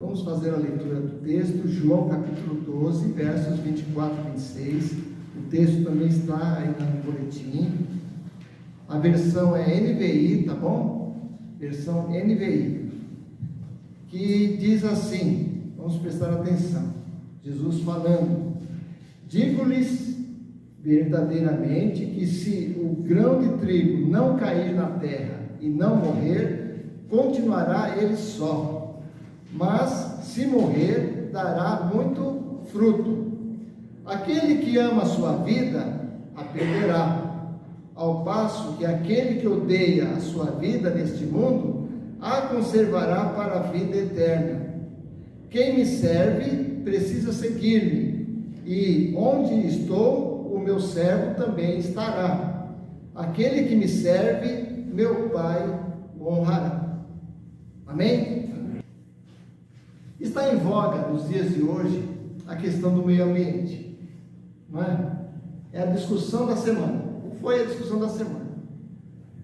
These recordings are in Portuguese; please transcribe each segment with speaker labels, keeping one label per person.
Speaker 1: Vamos fazer a leitura do texto, João capítulo 12, versos 24 e 26. O texto também está aí no boletim. A versão é NVI, tá bom? Versão NVI. Que diz assim, vamos prestar atenção. Jesus falando: digo-lhes verdadeiramente que se o grão de trigo não cair na terra e não morrer, continuará ele só. Mas, se morrer, dará muito fruto. Aquele que ama a sua vida, a perderá, ao passo que aquele que odeia a sua vida neste mundo, a conservará para a vida eterna. Quem me serve, precisa seguir-me, e onde estou, o meu servo também estará. Aquele que me serve, meu Pai o honrará. Amém? Está em voga nos dias de hoje a questão do meio ambiente, não é? É a discussão da semana, foi a discussão da semana.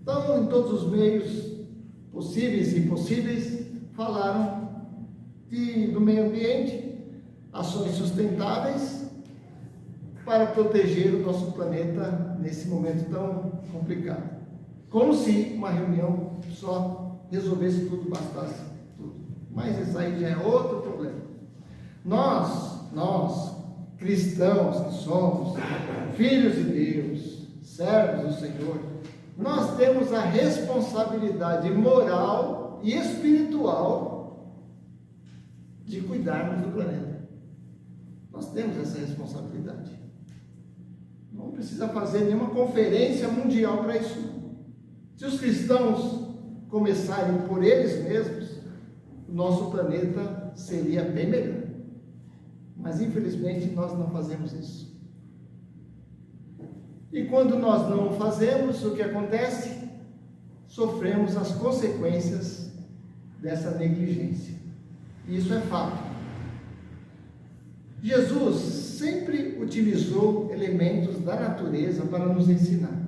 Speaker 1: Então, em todos os meios possíveis e impossíveis, falaram do meio ambiente, ações sustentáveis para proteger o nosso planeta nesse momento tão complicado. Como se uma reunião só resolvesse tudo, bastasse. Mas isso aí já é outro problema. Nós, cristãos que somos, filhos de Deus, servos do Senhor, nós temos a responsabilidade moral e espiritual de cuidarmos do planeta. Nós temos essa responsabilidade. Não precisa fazer nenhuma conferência mundial para isso. Se os cristãos começarem por eles mesmos, nosso planeta seria bem melhor. Mas infelizmente nós não fazemos isso. E quando nós não fazemos, o que acontece? Sofremos as consequências dessa negligência. E isso é fato. Jesus sempre utilizou elementos da natureza para nos ensinar.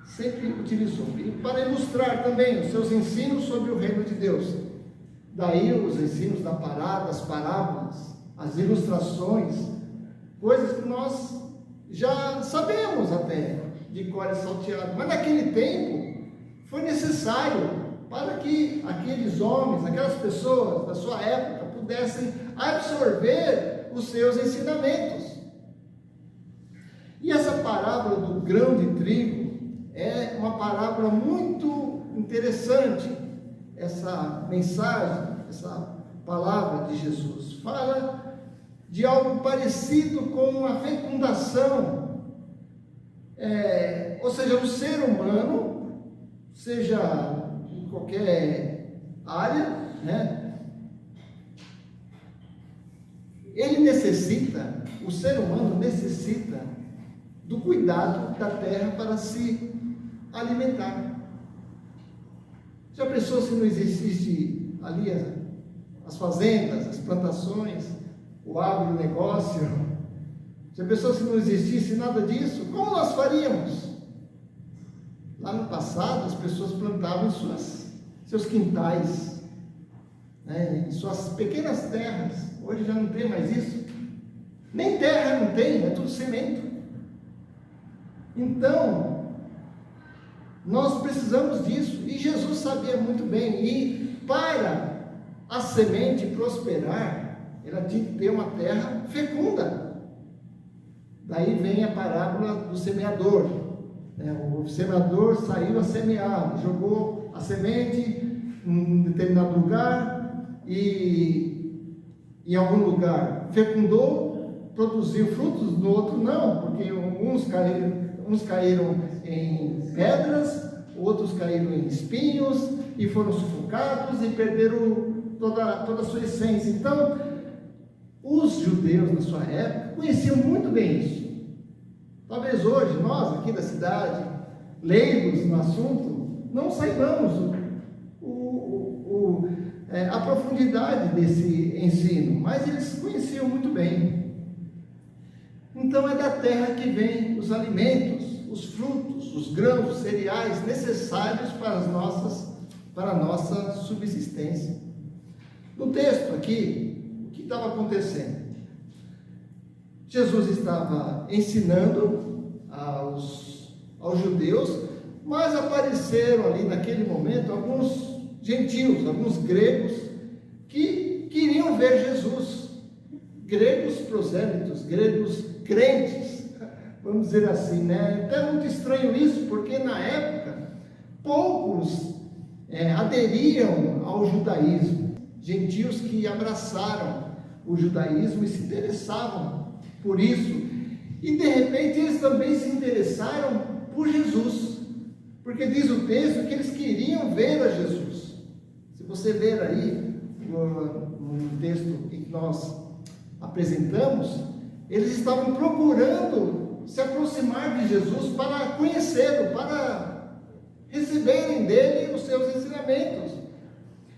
Speaker 1: Sempre utilizou. E para ilustrar também os seus ensinos sobre o reino de Deus. Daí os ensinos das parábolas, as ilustrações, coisas que nós já sabemos até, de cor e salteado. Mas naquele tempo foi necessário para que aqueles homens, aquelas pessoas da sua época pudessem absorver os seus ensinamentos. E essa parábola do grão de trigo é uma parábola muito interessante. Essa mensagem, essa palavra de Jesus fala de algo parecido com a fecundação, ou seja, o ser humano, seja em qualquer área, né? O ser humano necessita do cuidado da terra para se alimentar. Já pensou se não existisse ali as fazendas, as plantações, o agronegócio? Já pensou se não existisse nada disso? Como nós faríamos? Lá no passado, as pessoas plantavam em seus quintais, né, em suas pequenas terras. Hoje já não tem mais isso. Nem terra não tem, é tudo cimento. Então, nós precisamos disso, e Jesus sabia muito bem, e para a semente prosperar, ela tinha que ter uma terra fecunda. Daí vem a parábola do semeador. O semeador saiu a semear, jogou a semente em um determinado lugar, e em algum lugar fecundou, produziu frutos, no outro não, porque uns caíram em pedras, outros caíram em espinhos e foram sufocados e perderam toda a sua essência. Então, os judeus na sua época conheciam muito bem isso. Talvez hoje, nós aqui da cidade, leigos no assunto, não saibamos a profundidade desse ensino, mas eles conheciam muito bem. Então, é da terra que vem os alimentos, os frutos, os grãos, os cereais necessários para a nossa subsistência. No texto aqui, o que estava acontecendo? Jesus estava ensinando aos judeus, mas apareceram ali naquele momento alguns gentios, alguns gregos, que queriam ver Jesus. Gregos prosélitos, gregos crentes, vamos dizer assim, né? É até muito estranho isso, porque na época, poucos aderiam ao judaísmo. Gentios que abraçaram o judaísmo e se interessavam por isso. E de repente eles também se interessaram por Jesus. Porque diz o texto que eles queriam ver a Jesus. Se você ver aí, no texto que nós apresentamos, eles estavam procurando se aproximar de Jesus para conhecê-lo, para receberem dele os seus ensinamentos.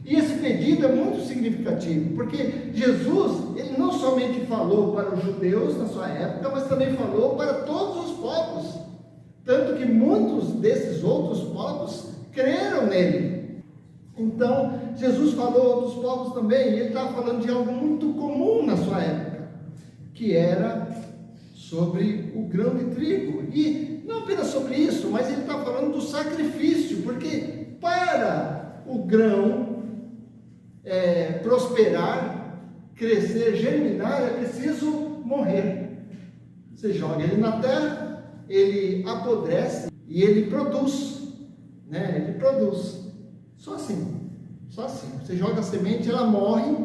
Speaker 1: E esse pedido é muito significativo, porque Jesus, ele não somente falou para os judeus na sua época, mas também falou para todos os povos. Tanto que muitos desses outros povos creram nele. Então, Jesus falou a outros povos também, e ele estava falando de algo muito comum na sua época, que era sobre o grão de trigo. E não apenas sobre isso, mas ele está falando do sacrifício, porque para o grão prosperar, crescer, germinar, é preciso morrer. Você joga ele na terra, ele apodrece e ele produz, né? Ele produz. Só assim. Você joga a semente, ela morre,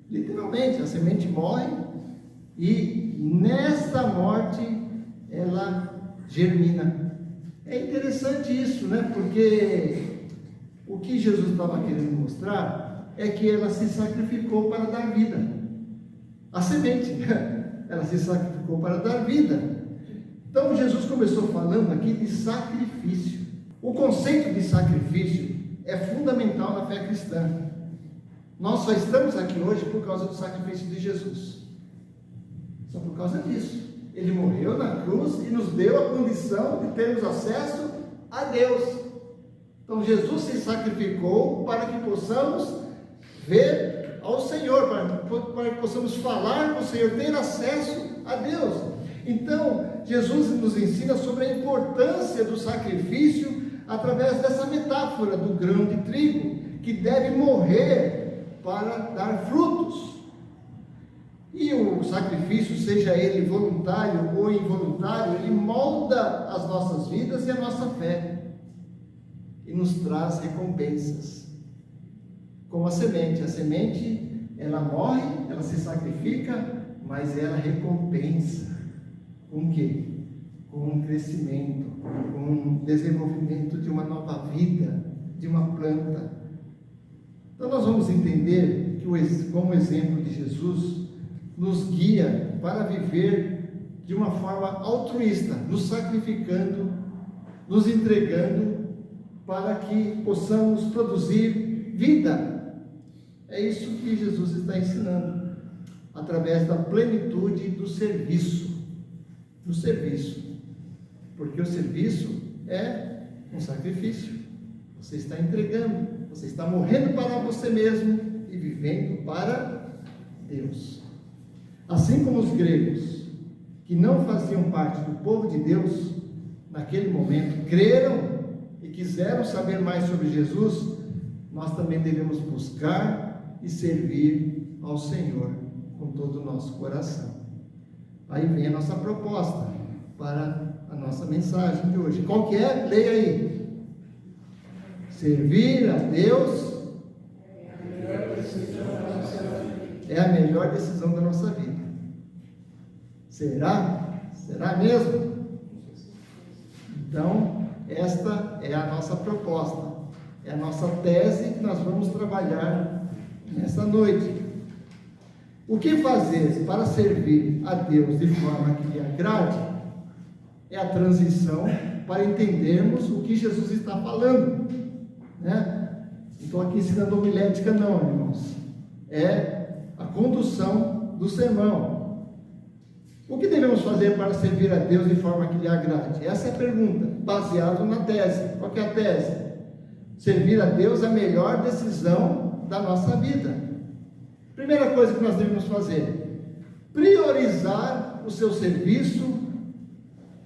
Speaker 1: literalmente, a semente morre, e nesta morte ela germina. É interessante isso, né? Porque o que Jesus estava querendo mostrar é que ela se sacrificou para dar vida. A semente, ela se sacrificou para dar vida. Então Jesus começou falando aqui de sacrifício. O conceito de sacrifício é fundamental na fé cristã. Nós só estamos aqui hoje por causa do sacrifício de Jesus. Só por causa disso. Ele morreu na cruz e nos deu a condição de termos acesso a Deus. Então Jesus se sacrificou para que possamos ver ao Senhor, para que possamos falar com o Senhor, ter acesso a Deus. Então Jesus nos ensina sobre a importância do sacrifício através dessa metáfora do grão de trigo, que deve morrer para dar frutos. E o sacrifício, seja ele voluntário ou involuntário, ele molda as nossas vidas e a nossa fé, e nos traz recompensas. Como a semente, ela morre, ela se sacrifica, mas ela recompensa. Com o quê? Com um crescimento, com um desenvolvimento de uma nova vida, de uma planta. Então nós vamos entender que, como exemplo de Jesus, nos guia para viver de uma forma altruísta, nos sacrificando, nos entregando, para que possamos produzir vida. É isso que Jesus está ensinando, através da plenitude do serviço. Do serviço. Porque o serviço é um sacrifício. Você está entregando, você está morrendo para você mesmo e vivendo para Deus. Assim como os gregos, que não faziam parte do povo de Deus, naquele momento, creram e quiseram saber mais sobre Jesus, nós também devemos buscar e servir ao Senhor com todo o nosso coração. Aí vem a nossa proposta para a nossa mensagem de hoje. Qual que é? Leia aí. Servir a Deus é a melhor decisão da nossa vida. Será? Será mesmo? Então, esta é a nossa proposta. É a nossa tese que nós vamos trabalhar nessa noite. O que fazer para servir a Deus de forma que lhe agrade é a transição para entendermos o que Jesus está falando, né? Não estou aqui ensinando homilética não, irmãos. É a condução do sermão. O que devemos fazer para servir a Deus de forma que lhe agrade? Essa é a pergunta, baseado na tese. Qual que é a tese? Servir a Deus é a melhor decisão da nossa vida. Primeira coisa que nós devemos fazer: priorizar o seu serviço,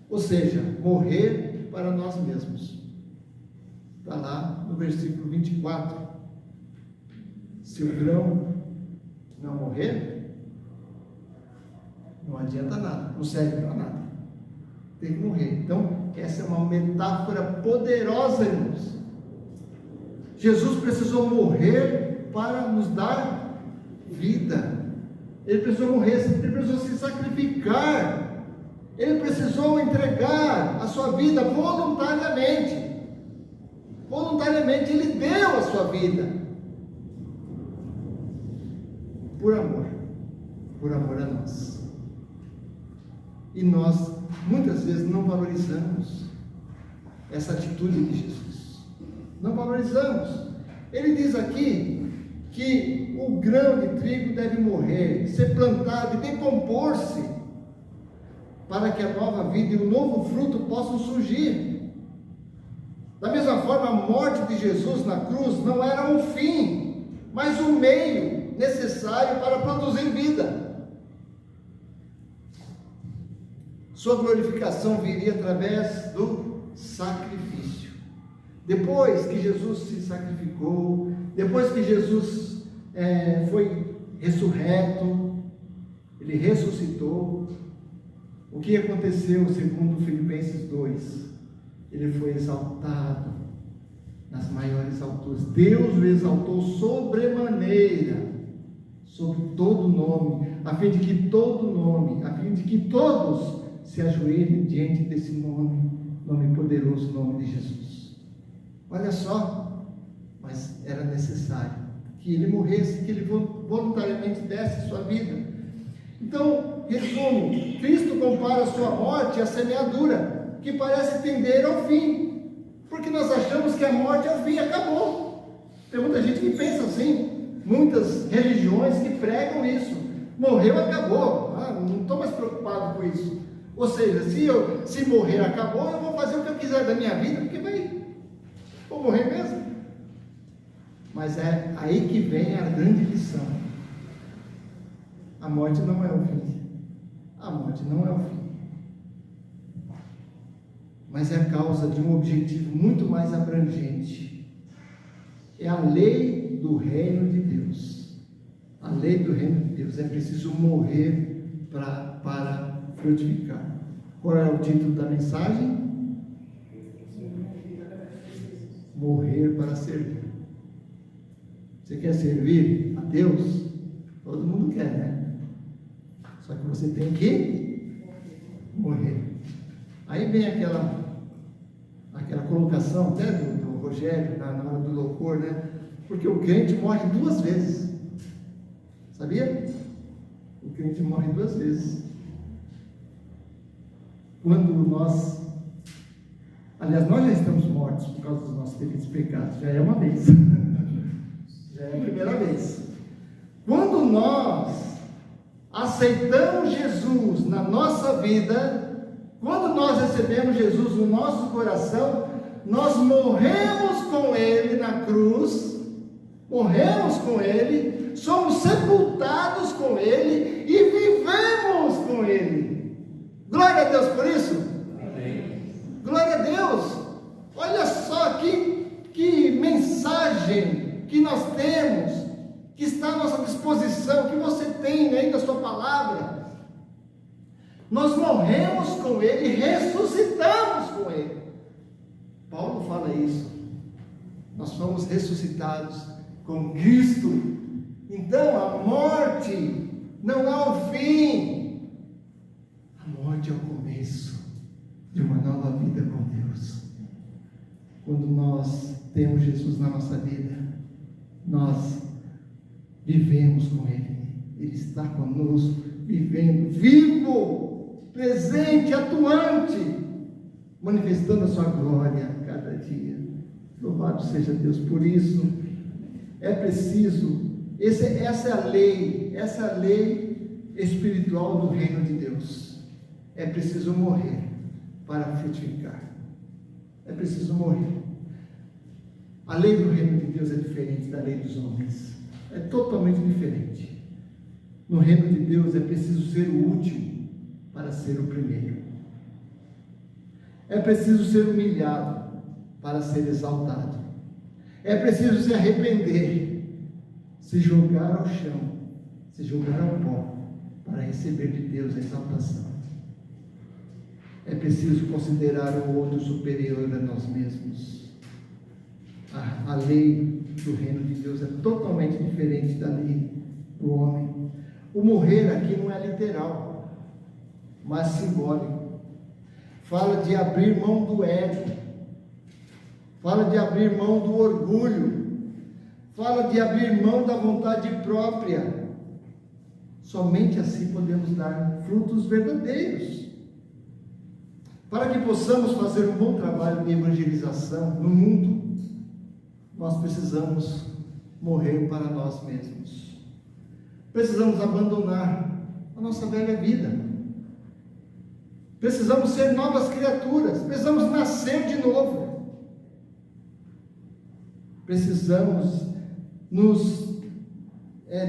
Speaker 1: ou seja, morrer para nós mesmos. Está lá no versículo 24. Se o grão não morrer, não adianta nada, não serve para nada, tem que morrer. Então, essa é uma metáfora poderosa, irmãos. Jesus precisou morrer para nos dar vida. Ele precisou morrer, ele precisou se sacrificar, ele precisou entregar a sua vida voluntariamente. Voluntariamente ele deu a sua vida por amor a nós. E nós muitas vezes não valorizamos essa atitude de Jesus, não valorizamos. Ele diz aqui que o grão de trigo deve morrer, ser plantado e decompor-se, para que a nova vida e o novo fruto possam surgir. Da mesma forma, a morte de Jesus na cruz não era um fim, mas um meio necessário para produzir vida. Sua glorificação viria através do sacrifício. Depois que Jesus se sacrificou, depois que Jesus foi ressurreto, ele ressuscitou, o que aconteceu segundo Filipenses 2? Ele foi exaltado nas maiores alturas. Deus o exaltou sobremaneira, sobre todo nome, a fim de que todos se ajoelhem diante desse nome poderoso, nome de Jesus. Olha só, mas era necessário que ele morresse, que ele voluntariamente desse sua vida. Então, resumo: Cristo compara a sua morte à semeadura, que parece tender ao fim, porque nós achamos que a morte é o fim, acabou. Tem muita gente que pensa assim, muitas religiões que pregam isso: morreu, acabou, não estou mais preocupado com isso. Ou seja, se morrer, acabou, eu vou fazer o que eu quiser da minha vida, porque vou morrer mesmo. Mas é aí que vem a grande lição: a morte não é o fim, a morte não é o fim, mas é a causa de um objetivo muito mais abrangente. É a lei do reino de Deus. A lei do reino de Deus. É preciso morrer para frutificar. Qual é o título da mensagem? Morrer para servir. Você quer servir a Deus? Todo mundo quer, né? Só que você tem que morrer. Aí vem aquela colocação até do Rogério, na hora do louvor, né? Porque o crente morre 2 vezes. Sabia? O crente morre 2 vezes. Quando nós já estamos mortos por causa dos nossos delitos e pecados, já é uma vez. Já é a primeira vez. Quando nós aceitamos Jesus na nossa vida, quando nós recebemos Jesus no nosso coração, nós morremos com Ele na cruz, morremos com Ele, somos sepultados com Ele e vivemos com Ele. Glória a Deus por isso. Amém. Glória a Deus. Olha só que mensagem que nós temos, que está à nossa disposição, que você tem aí na sua palavra. Nós morremos com Ele e ressuscitamos com Ele. Paulo fala isso. Nós fomos ressuscitados com Cristo. Então a morte não é o fim. A morte é o começo de uma nova vida com Deus. Quando nós temos Jesus na nossa vida, nós vivemos com Ele. Ele está conosco, vivendo, vivo, presente, atuante, manifestando a sua glória a cada dia. Louvado seja Deus por isso. É preciso, essa é a lei espiritual do reino de Deus. É preciso morrer para frutificar. É preciso morrer. A lei do reino de Deus é diferente da lei dos homens. É totalmente diferente. No reino de Deus é preciso ser o último para ser o primeiro. É preciso ser humilhado para ser exaltado. É preciso se arrepender, se jogar ao chão, se jogar ao pó, para receber de Deus a exaltação. É preciso considerar o outro superior a nós mesmos. A lei do reino de Deus é totalmente diferente da lei do homem. O morrer aqui não é literal, mas simbólico. Fala de abrir mão do ego, fala de abrir mão do orgulho, fala de abrir mão da vontade própria. Somente assim podemos dar frutos verdadeiros. Para que possamos fazer um bom trabalho de evangelização no mundo, nós precisamos morrer para nós mesmos. Precisamos abandonar a nossa velha vida. Precisamos ser novas criaturas. Precisamos nascer de novo. Precisamos nos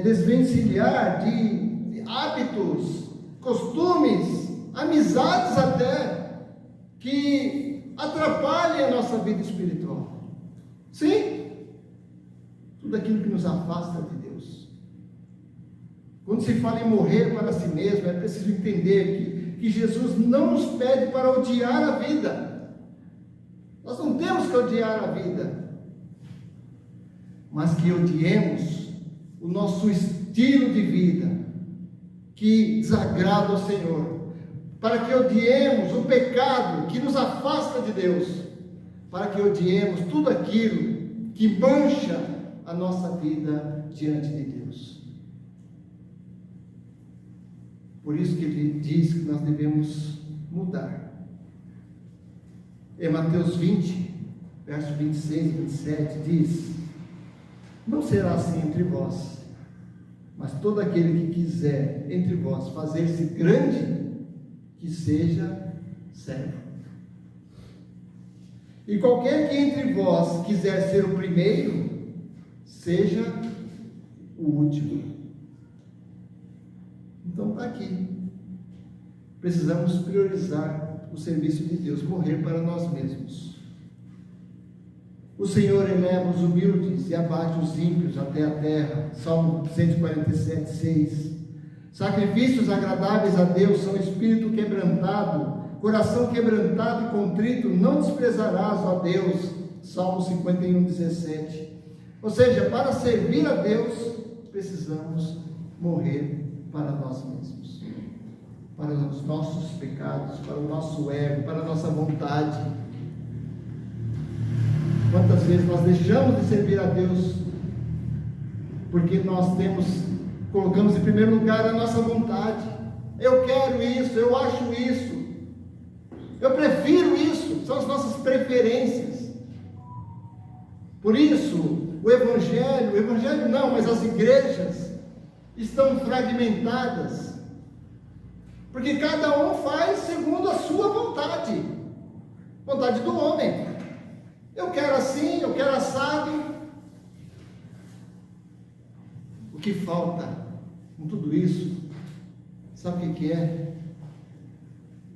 Speaker 1: desvencilhar de hábitos, costumes, amizades até, que atrapalhem a nossa vida espiritual. Sim, tudo aquilo que nos afasta de Deus. Quando se fala em morrer para si mesmo, é preciso entender que Jesus não nos pede para odiar a vida. Nós não temos que odiar a vida, mas que odiemos o nosso estilo de vida, que desagrada ao Senhor, para que odiemos o pecado que nos afasta de Deus, para que odiemos tudo aquilo que mancha a nossa vida diante de Deus. Por isso que ele diz que nós devemos mudar. Em Mateus 20, verso 26 e 27, diz: não será assim entre vós, mas todo aquele que quiser entre vós fazer-se grande, que seja servo. E qualquer que entre vós quiser ser o primeiro, seja o último. Então está aqui. Precisamos priorizar o serviço de Deus, morrer para nós mesmos. O Senhor eleva os humildes e abate os ímpios até a terra. Salmo 147, 6. Sacrifícios agradáveis a Deus são espírito quebrantado, coração quebrantado e contrito, não desprezarás, ó Deus. Salmo 51, 17. Ou seja, para servir a Deus, precisamos morrer para nós mesmos, para os nossos pecados, para o nosso ego, para a nossa vontade. Quantas vezes nós deixamos de servir a Deus porque nós colocamos em primeiro lugar a nossa vontade. Eu quero isso, eu acho isso, eu prefiro isso, são as nossas preferências. Por isso, o Evangelho não, mas as igrejas estão fragmentadas, porque cada um faz segundo a sua vontade do homem. Eu quero assim, eu quero assado. O que falta com tudo isso, sabe o que é?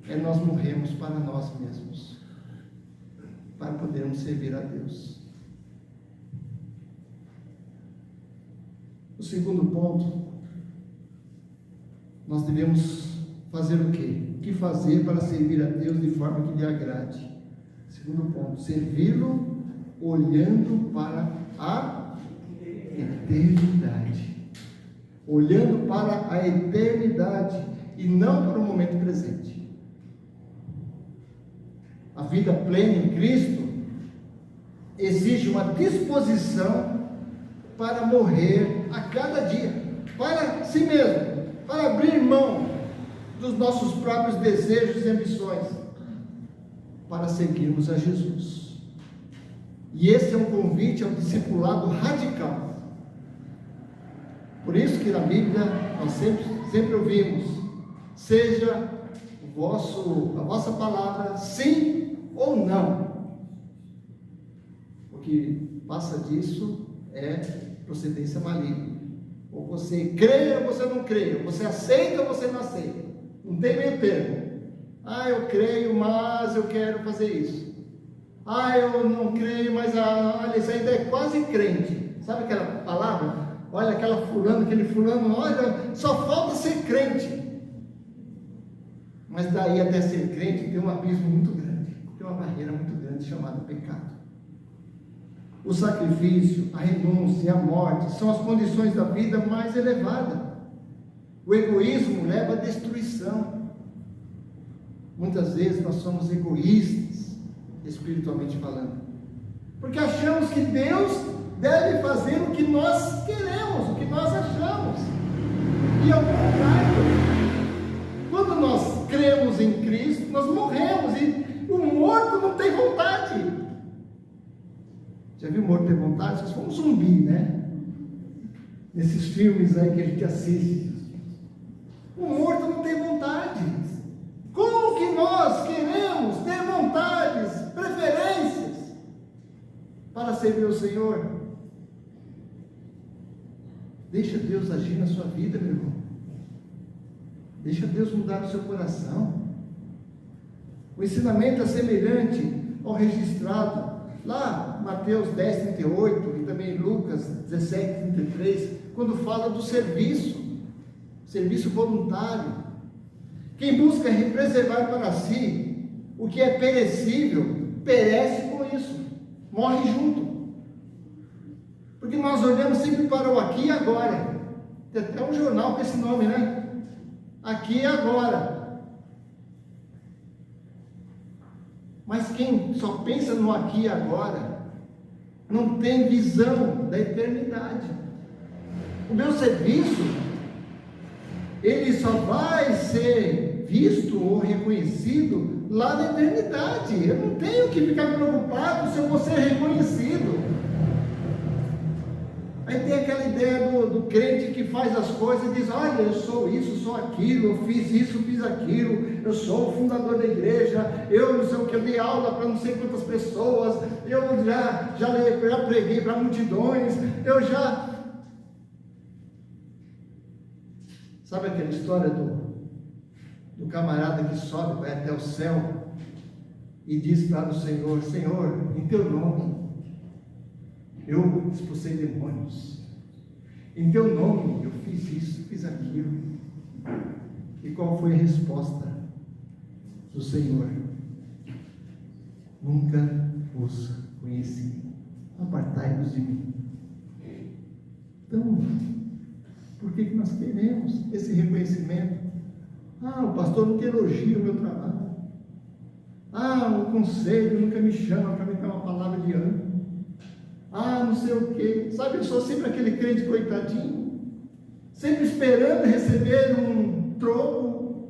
Speaker 1: É nós morrermos para nós mesmos, para podermos servir a Deus. O segundo ponto, nós devemos fazer o quê? O que fazer para servir a Deus de forma que lhe agrade? Segundo ponto, servi-lo olhando para a eternidade. Olhando para a eternidade e não para o momento presente. A vida plena em Cristo exige uma disposição para morrer a cada dia, para si mesmo, para abrir mão dos nossos próprios desejos e ambições, para seguirmos a Jesus. E esse é um convite ao discipulado radical. Por isso que na Bíblia nós sempre ouvimos: seja a vossa palavra sim ou não. O que passa disso é procedência maligna. Ou você crê ou você não crê, ou você aceita ou você não aceita. Não tem meio termo. Eu creio, mas eu quero fazer isso. Eu não creio, mas olha, isso ainda é quase crente. Sabe aquela palavra? Olha, aquele fulano, olha, só falta ser crente. Mas daí até ser crente tem um abismo muito grande, tem uma barreira muito grande chamada pecado. O sacrifício, a renúncia e a morte são as condições da vida mais elevadas. O egoísmo leva à destruição. Muitas vezes nós somos egoístas, espiritualmente falando, porque achamos que Deus deve fazer o que nós queremos, o que nós achamos, e ao contrário. Quando nós cremos em Cristo, nós morremos, e o morto não tem vontade. Já viu morto ter vontade? Vocês foram um zumbi, né? Nesses filmes aí que a gente assiste. O morto não tem vontade. Como que nós queremos ter vontades, preferências para servir o Senhor? Deixa Deus agir na sua vida, meu irmão. Deixa Deus mudar o seu coração. O ensinamento é semelhante ao registrado lá, Mateus 10:38 e também Lucas 17:33, quando fala do serviço voluntário. Quem busca preservar para si o que é perecível, perece com isso, morre junto. Porque nós olhamos sempre para o aqui e agora. Tem até um jornal com esse nome, né? Aqui e agora. Mas quem só pensa no aqui e agora, não tem visão da eternidade. O meu serviço, ele só vai ser visto ou reconhecido lá na eternidade. Eu não tenho que ficar preocupado se eu vou ser reconhecido. Aí tem aquela ideia do crente que faz as coisas e diz: olha, eu sou isso, sou aquilo, eu fiz isso, fiz aquilo, eu sou o fundador da igreja, eu não sei o que, eu dei aula para não sei quantas pessoas, eu já preguei para multidões, eu já... Sabe aquela história do camarada que sobe, vai até o céu e diz para o Senhor: Senhor, em teu nome eu expulsei demônios, em teu nome eu fiz isso, fiz aquilo. E qual foi a resposta do Senhor? Nunca os conheci, apartai-vos de mim. Então, por que nós queremos esse reconhecimento? O pastor nunca elogia o meu trabalho. O conselho nunca me chama para me dar uma palavra de ânimo. Não sei o que. Sabe, eu sou sempre aquele crente coitadinho, sempre esperando receber um troco,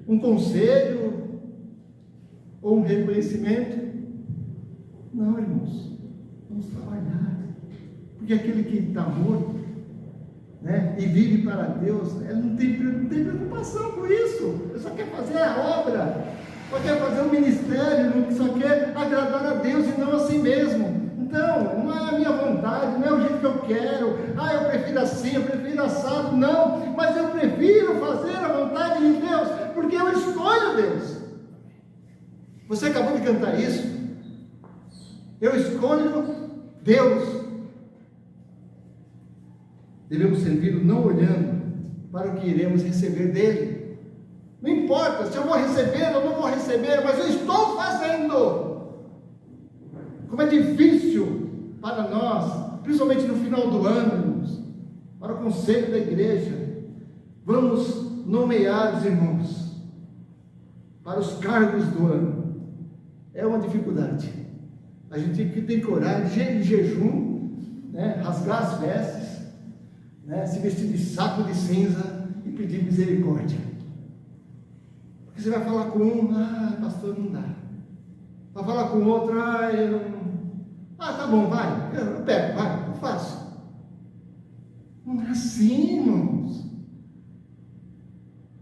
Speaker 1: um conselho ou um reconhecimento. Não, irmãos, vamos trabalhar, porque aquele que está morto, né, e vive para Deus, ele não tem preocupação com isso. Ele só quer fazer a obra, só quer fazer um ministério, só quer agradar a Deus e não a si mesmo. Então, não é a minha vontade, não é o jeito que eu quero. Eu prefiro assim, eu prefiro assado. Não, mas eu prefiro fazer a vontade de Deus, porque eu escolho Deus. Você acabou de cantar isso. Eu escolho Deus. Devemos servi-lo não olhando para o que iremos receber dele. Não importa se eu vou receber ou não vou receber, mas eu estou fazendo. Como é difícil para nós, principalmente no final do ano, para o conselho da igreja, vamos nomear os irmãos para os cargos do ano. É uma dificuldade. A gente tem que orar de jejum, né? Rasgar as vestes, né? Se vestir de saco de cinza e pedir misericórdia. Porque você vai falar com um: pastor, não dá. Vai falar com o outro: tá bom, vai, eu pego, vai, eu faço. Não é assim, irmãos.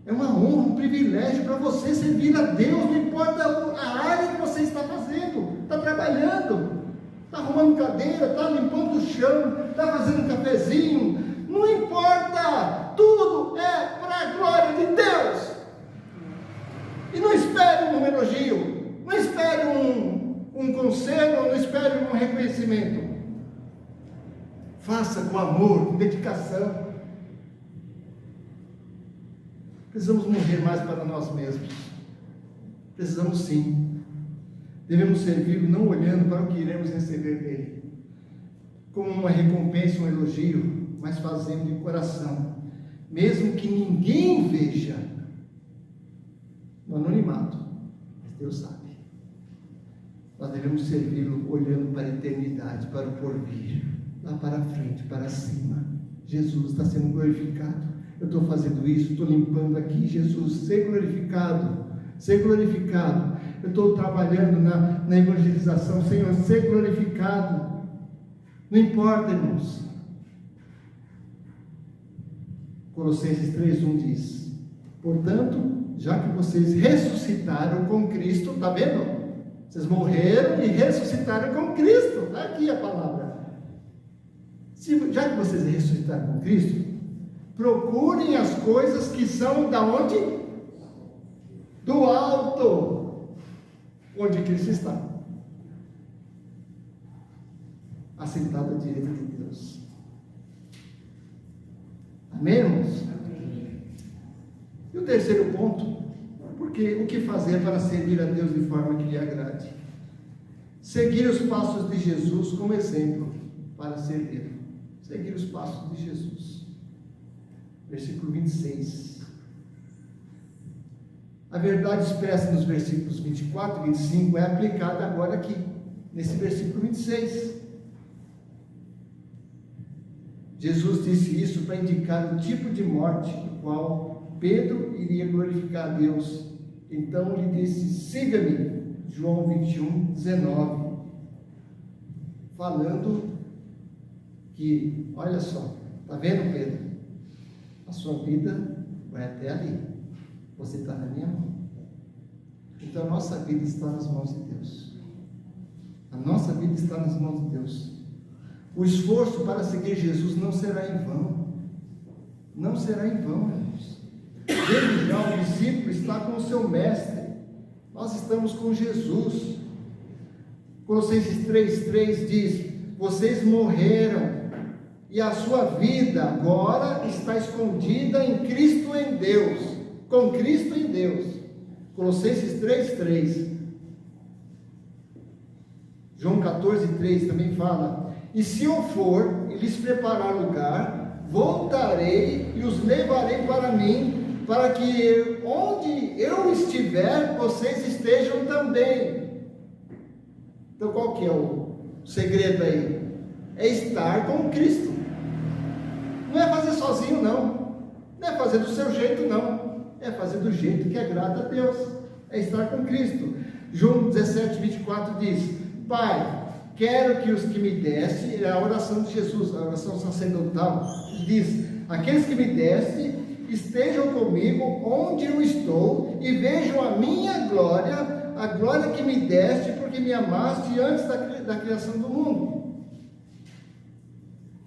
Speaker 1: É uma honra, um privilégio para você servir a Deus, não importa a área que você está fazendo, está trabalhando. está arrumando cadeira, está limpando o chão, está fazendo um cafezinho, não importa, tudo é para a glória de Deus. E não espere um elogio, não espere um conselho, não espere um reconhecimento. Faça com amor, com dedicação. Precisamos morrer mais para nós mesmos. Precisamos sim. Devemos servi-lo não olhando para o que iremos receber dele, como uma recompensa, um elogio, mas fazendo de coração, mesmo que ninguém veja, no anonimato, mas Deus sabe. Nós devemos servi-lo olhando para a eternidade, para o porvir, lá para frente, para cima. Jesus está sendo glorificado. Eu estou fazendo isso, estou limpando aqui. Jesus, ser glorificado, ser glorificado. Eu estou trabalhando na evangelização, Senhor, ser glorificado. Não importa, irmãos. Colossenses 3:1 diz: portanto, já que vocês ressuscitaram com Cristo, está vendo? Vocês morreram e ressuscitaram com Cristo. Está aqui a palavra. Já que vocês ressuscitaram com Cristo, procurem as coisas que são da onde? Do alto, onde Cristo está, assentado à direita de Deus. Amém, irmãos? Amém. E o terceiro ponto, porque o que fazer para servir a Deus de forma que lhe agrade? Seguir os passos de Jesus como exemplo para servir. Seguir os passos de Jesus. Versículo 26. A verdade expressa nos versículos 24 e 25 é aplicada agora aqui, nesse versículo 26. Jesus disse isso para indicar o tipo de morte no qual Pedro iria glorificar a Deus. Então lhe disse: siga-me, João 21:19, falando que, olha só, está vendo, Pedro? A sua vida vai até ali, você está na minha mão. Então a nossa vida está nas mãos de Deus. A nossa vida está nas mãos de Deus. O esforço para seguir Jesus não será em vão. Não será em vão, irmãos. Desde já o discípulo está com o seu mestre. Nós estamos com Jesus. Colossenses 3:3 diz: vocês morreram e a sua vida agora está escondida em Cristo, em Deus, com Cristo em Deus. Colossenses 3:3. João 14:3 também fala: e se eu for e lhes preparar lugar, voltarei e os levarei para mim, para que onde eu estiver, vocês estejam também. Então qual que é o segredo aí? É estar com Cristo. Não é fazer sozinho, não. Não é fazer do seu jeito, não. É fazer do jeito que agrada a Deus. É estar com Cristo. João 17:24 diz: Pai, quero que os que me deste, é a oração de Jesus, a oração sacerdotal, diz: aqueles que me deste estejam comigo onde eu estou e vejam a minha glória, a glória que me deste, porque me amaste antes da criação do mundo.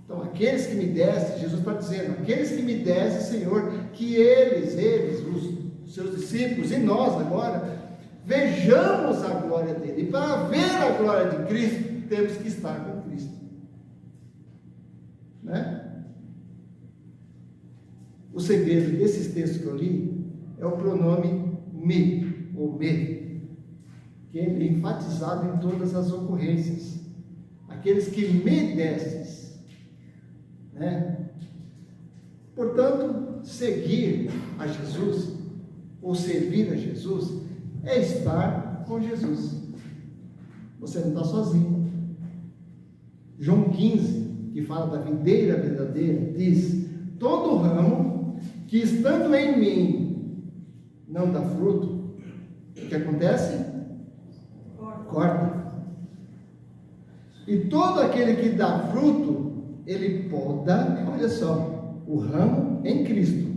Speaker 1: Então, aqueles que me deste, Jesus está dizendo, aqueles que me deste, Senhor, que eles, os seus discípulos e nós agora, vejamos a glória dele. E para ver a glória de Cristo, temos que estar com Cristo, né? O segredo desses textos que eu li é o pronome me, ou me, que é enfatizado em todas as ocorrências. Aqueles que me destes, né? Portanto, seguir a Jesus, ou servir a Jesus, é estar com Jesus. Você não está sozinho. João 15, que fala da videira verdadeira, diz: todo ramo que estando em mim não dá fruto, o que acontece? Corta. E todo aquele que dá fruto, ele poda, olha só, o ramo em Cristo.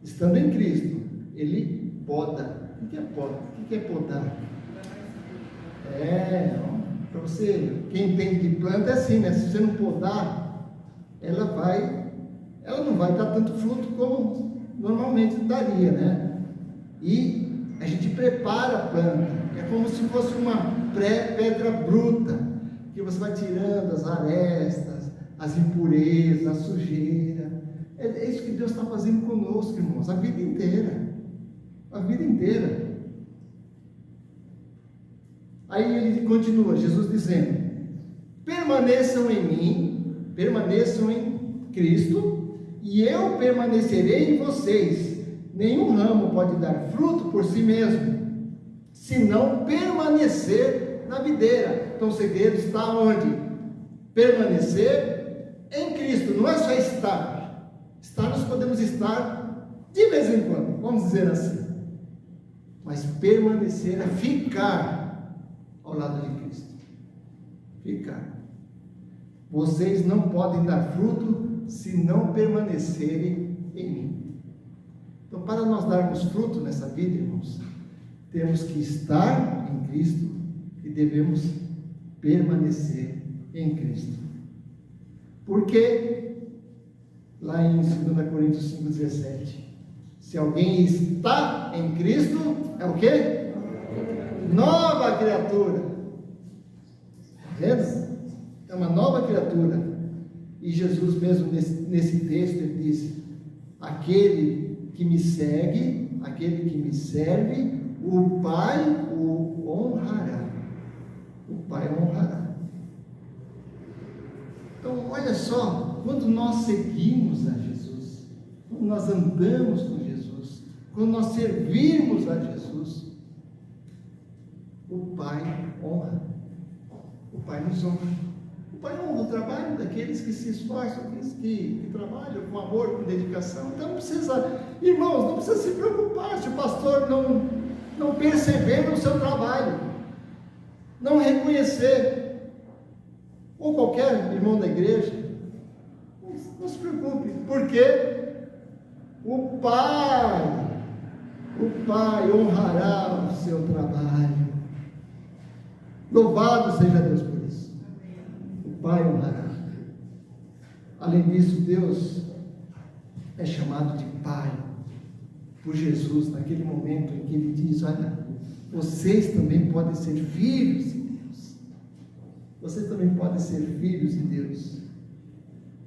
Speaker 1: Estando em Cristo, ele poda. O que é poda? O que é podar? Para você, quem entende de planta é assim, né? Se você não podar, ela não vai dar tanto fruto como normalmente daria, né? E a gente prepara a planta, é como se fosse uma pedra bruta, que você vai tirando as arestas, as impurezas, a sujeira. É isso que Deus está fazendo conosco, irmãos, a vida inteira. A vida inteira. Aí ele continua, Jesus dizendo: permaneçam em mim, permaneçam em Cristo, e eu permanecerei em vocês. Nenhum ramo pode dar fruto por si mesmo, se não permanecer na videira. Então o segredo está onde? Permanecer em Cristo. Não é só estar. Estar nós podemos estar de vez em quando, vamos dizer assim. Mas permanecer é ficar ao lado de Cristo. Ficar. Vocês não podem dar fruto se não permanecerem em mim. Então, para nós darmos fruto nessa vida, irmãos, temos que estar em Cristo e devemos permanecer em Cristo. Porque lá em 2 Coríntios 5,17, se alguém está em Cristo, é o quê? Nova criatura. Está vendo? É uma nova criatura. E Jesus mesmo nesse texto, ele diz: aquele que me segue, aquele que me serve, o Pai o honrará. O Pai o honrará. Então, olha só, quando nós seguimos a Jesus, quando nós andamos com Jesus, quando nós servirmos a Jesus, o Pai honra. O Pai nos honra. O Pai honra o trabalho daqueles que se esforçam, daqueles que trabalham com amor, com dedicação. Então não precisa, irmãos, não precisa se preocupar se o pastor não perceber o seu trabalho, não reconhecer, ou qualquer irmão da igreja. Não se preocupe, porque o Pai honrará o seu trabalho. Louvado seja Deus por isso. O Pai honrará. Além disso, Deus é chamado de Pai por Jesus, naquele momento em que Ele diz: olha, vocês também podem ser filhos de Deus. Vocês também podem ser filhos de Deus.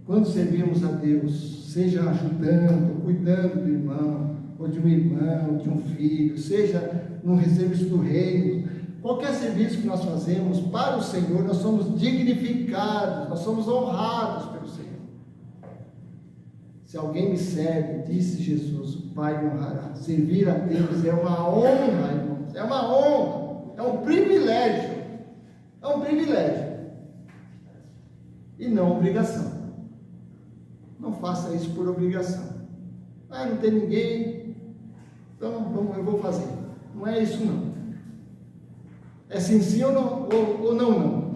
Speaker 1: Quando servimos a Deus, seja ajudando, cuidando do irmão, ou de uma irmã, ou de um filho, seja no serviço do reino, qualquer serviço que nós fazemos para o Senhor, nós somos dignificados, nós somos honrados pelo Senhor. Se alguém me serve, disse Jesus, o Pai me honrará. Servir a Deus é uma honra, irmãos, é uma honra, é um privilégio, e não obrigação. Não faça isso por obrigação. Não tem ninguém, então eu vou fazer. Não é isso não. É sim ou não, ou não.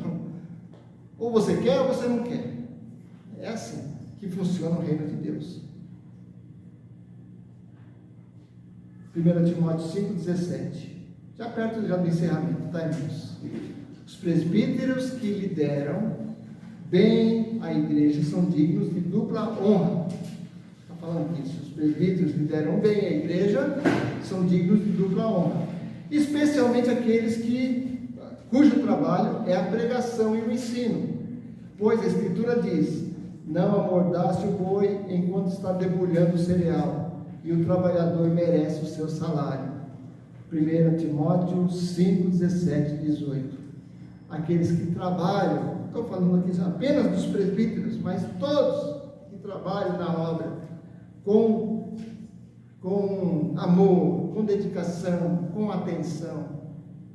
Speaker 1: Ou você quer ou você não quer. É assim que funciona o reino de Deus. 1 Timóteo 5,17. Já perto do encerramento, tá, irmãos? Os presbíteros que lideram bem a igreja são dignos de dupla honra. Está falando disso. Os presbíteros que lideram bem a igreja são dignos de dupla honra. Especialmente aqueles cujo trabalho é a pregação e o ensino. Pois a Escritura diz: não amordace o boi enquanto está debulhando o cereal, e o trabalhador merece o seu salário. 1 Timóteo 5, 17 e 18. Aqueles que trabalham, estou falando aqui apenas dos presbíteros, mas todos que trabalham na obra com amor, com dedicação, com atenção,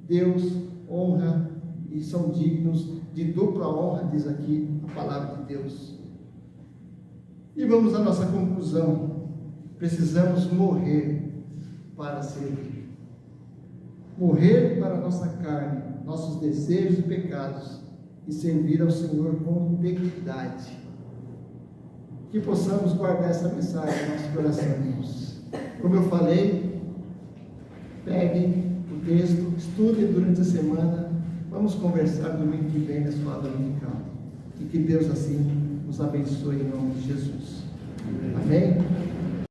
Speaker 1: Deus honra e são dignos de dupla honra, diz aqui a palavra de Deus. E vamos à nossa conclusão. Precisamos morrer para servir. Morrer para a nossa carne, nossos desejos e pecados, e servir ao Senhor com integridade. Que possamos guardar essa mensagem no nosso coração, irmãos. Como eu falei, peguem o texto, estudem durante a semana, Vamos conversar domingo que vem na escola dominical. E que Deus assim nos abençoe em nome de Jesus. Amém?